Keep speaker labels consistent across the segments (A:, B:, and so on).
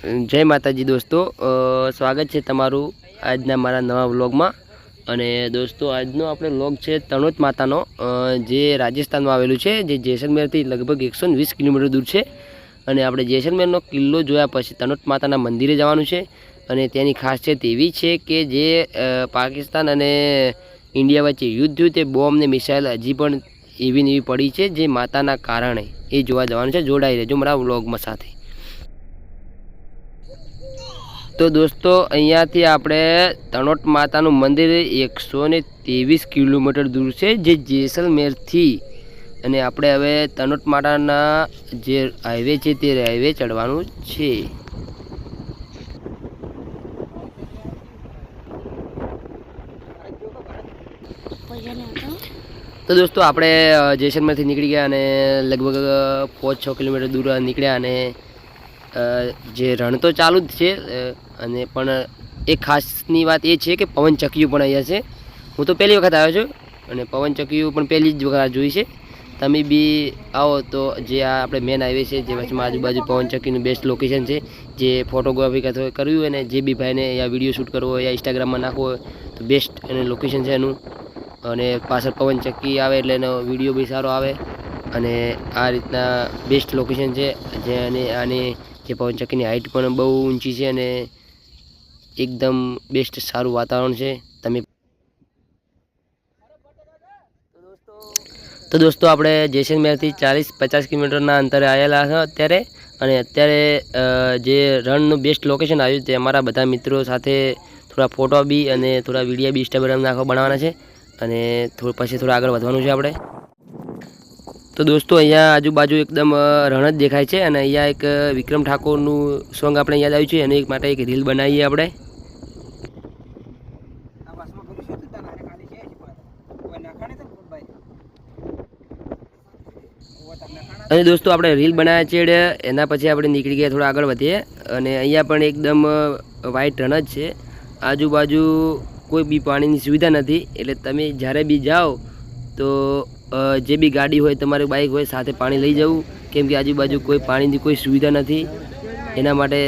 A: જય માતાજી દોસ્તો, સ્વાગત છે તમારું આજના મારા નવા વ્લોગમાં। અને દોસ્તો આજનો આપણે વ્લોગ છે તણોત માતાનો, જે રાજસ્થાનમાં આવેલું છે, જે જેસલમેરથી લગભગ 120 કિલોમીટર દૂર છે। અને આપણે જેસલમેરનો કિલ્લો જોયા પછી તણોત માતાના મંદિરે જવાનું છે। અને તેની ખાસિયત એવી છે કે જે પાકિસ્તાન અને ઇન્ડિયા વચ્ચે યુદ્ધ થયું તે બોમ્બ ને મિસાઇલ હજી પણ એવી ને એવી પડી છે, જે માતાના કારણે એ જોવા જવાનું છે। જોડાઈ રહેજો મારા વ્લોગમાં સાથે। તો દોસ્તો અહીંયાથી આપણે તણોટ માતાનું મંદિર 123 કિલોમીટર દૂર છે, જે જેસલમેરથી। અને આપણે હવે તણોટ માતાના જે હાઈવે છે તે હાઈવે ચડવાનું છે। તો દોસ્તો આપણે જેસલમેરથી નીકળી ગયા અને લગભગ 5-6 કિલોમીટર દૂર નીકળ્યા। અને જે રણ તો ચાલુ જ છે, અને પણ એક ખાસની વાત એ છે કે પવનચક્કીઓ પણ અહીંયા છે। હું તો પહેલી વખત આવ્યો છું અને પવનચક્કીઓ પણ પહેલી જ વખત જોઈ છે। તમે બી આવો તો જે આ આપણે મેન હાઈવે છે, જે વચમાં આજુબાજુ પવનચક્કીનું બેસ્ટ લોકેશન છે, જે ફોટોગ્રાફી કરવી હોય ને જે બી ભાઈને યા વિડીયો શૂટ કરવો હોય યા ઇન્સ્ટાગ્રામમાં નાખવો હોય તો બેસ્ટ એનું લોકેશન છે એનું। અને પાછળ પવનચક્કી આવે એટલે એનો વિડીયો બી સારો આવે। અને આ રીતના બેસ્ટ લોકેશન છે, જે આની જે પવનચક્કીની હાઇટ પણ બહુ ઊંચી છે અને એકદમ બેસ્ટ સારું વાતાવરણ છે। તમે તો દોસ્તો આપણે જેસલમેરથી 40-50 કિલોમીટરના અંતરે આવેલા છે અત્યારે। અને અત્યારે જે રણનું બેસ્ટ લોકેશન આવ્યું તે અમારા બધા મિત્રો સાથે થોડા ફોટો બી અને થોડા વિડીયો બી ઇન્સ્ટાગ્રામ બનાવવાના છે। અને પછી થોડા આગળ વધવાનું છે આપણે। તો દોસ્તો અહીંયા આજુબાજુ એકદમ રણ જ દેખાય છે। અને અહીંયા એક વિક્રમ ઠાકોરનું સોંગ આપણે યાદ આવ્યું છે, એની માટે એક રીલ બનાવીએ આપણે। અને દોસ્તો આપણે રીલ બનાવ્યા છે, એના પછી આપણે નીકળી ગયા થોડા આગળ વધીએ। અને અહીંયા પણ એકદમ વાઇટ રણ જ છે, આજુબાજુ કોઈ બી પાણીની સુવિધા નથી। એટલે તમે જ્યારે બી જાઓ તો જે બી ગાડી હોય, તમારી બાઇક હોય, સાથે પાણી લઈ જવું, કેમ કે આજુબાજુ કોઈ પાણીની કોઈ સુવિધા નથી। એના માટે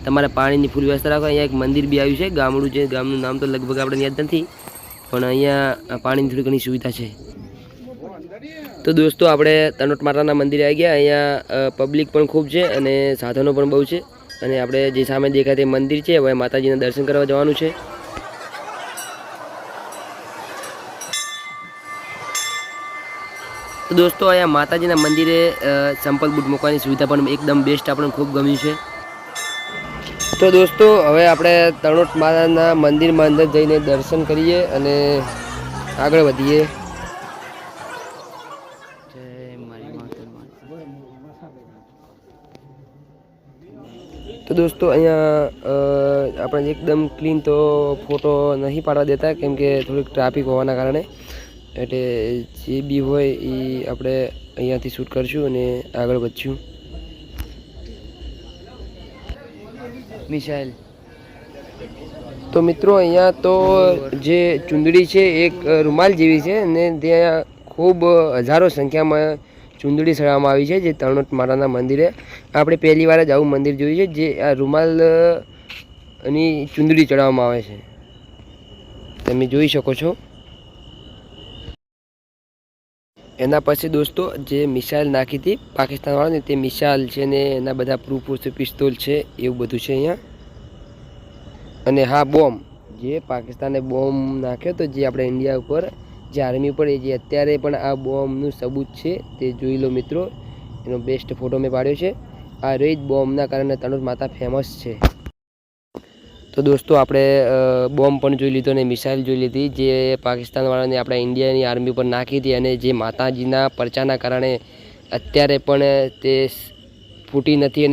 A: તમારે પાણીની ફૂલ વ્યવસ્થા રાખો। અહીંયા એક મંદિર બી આવ્યું છે, ગામડું છે, ગામનું નામ તો લગભગ આપણે યાદ નથી, પણ અહીંયા પાણીની થોડી ઘણી સુવિધા છે। તો દોસ્તો આપણે તણોટ માતાના મંદિરે આવી ગયા। અહીંયા પબ્લિક પણ ખૂબ છે અને સાધનો પણ બહુ છે। અને આપણે જે સામે દેખાય તે મંદિર છે, હવે માતાજીના દર્શન કરવા જવાનું છે। તો દોસ્તો અહીંયા માતાજીના મંદિરે ચંપલ બૂટ મૂકવાની સુવિધા પણ એકદમ બેસ્ટ આપણને ખૂબ ગમ્યું છે। તો દોસ્તો હવે આપણે તણોટ માતાના મંદિરમાં અંદર જઈને દર્શન કરીએ અને આગળ વધીએ। તો દોસ્તો અહીંયા આપણે એકદમ ક્લીન તો ફોટો નહીં પાડવા દેતા, કેમ કે થોડીક ટ્રાફિક હોવાના કારણે। એટલે જે બી હોય એ આપણે અહીંયાથી શૂટ કરશું અને આગળ વધશું। મિસાઇલ તો મિત્રો અહીંયા તો જે ચૂંદડી છે એક રૂમાલ જેવી છે, અને ત્યાં ખૂબ હજારો સંખ્યામાં ચૂંદડી ચડાવવામાં આવી છે, જે તણોટ માતાના મંદિરે। આપણે પહેલી વાર જ આવું મંદિર જોયું છે, જે આ રૂમાલની ચૂંદડી ચડાવવામાં આવે છે, તમે જોઈ શકો છો। એના પછી દોસ્તો જે મિસાઇલ નાખી હતી પાકિસ્તાનવાળાને, તે મિસાઇલ છે ને એના બધા પ્રૂફ છે, પિસ્તોલ છે, એવું બધું છે અહીંયા। અને હા, બોમ્બ જે પાકિસ્તાને બોમ્બ નાખ્યો તો જે આપણે ઇન્ડિયા ઉપર, જે આર્મી ઉપર, જે અત્યારે પણ આ બોમ્બનું સબૂત છે, તે જોઈ લો મિત્રો। એનો બેસ્ટ ફોટો મેં પાડ્યો છે। આ રેજ બોમ્બના કારણે તણોટ માતા ફેમસ છે। તો દોસ્તો આપણે બોમ્બ પણ જોઈ લીધો અને મિસાઇલ જોઈ લીધી, જે પાકિસ્તાનવાળાને આપણા ઇન્ડિયાની આર્મી પર નાખી હતી, અને જે માતાજીના પરચાના કારણે અત્યારે પણ તે ફૂટી નથી અને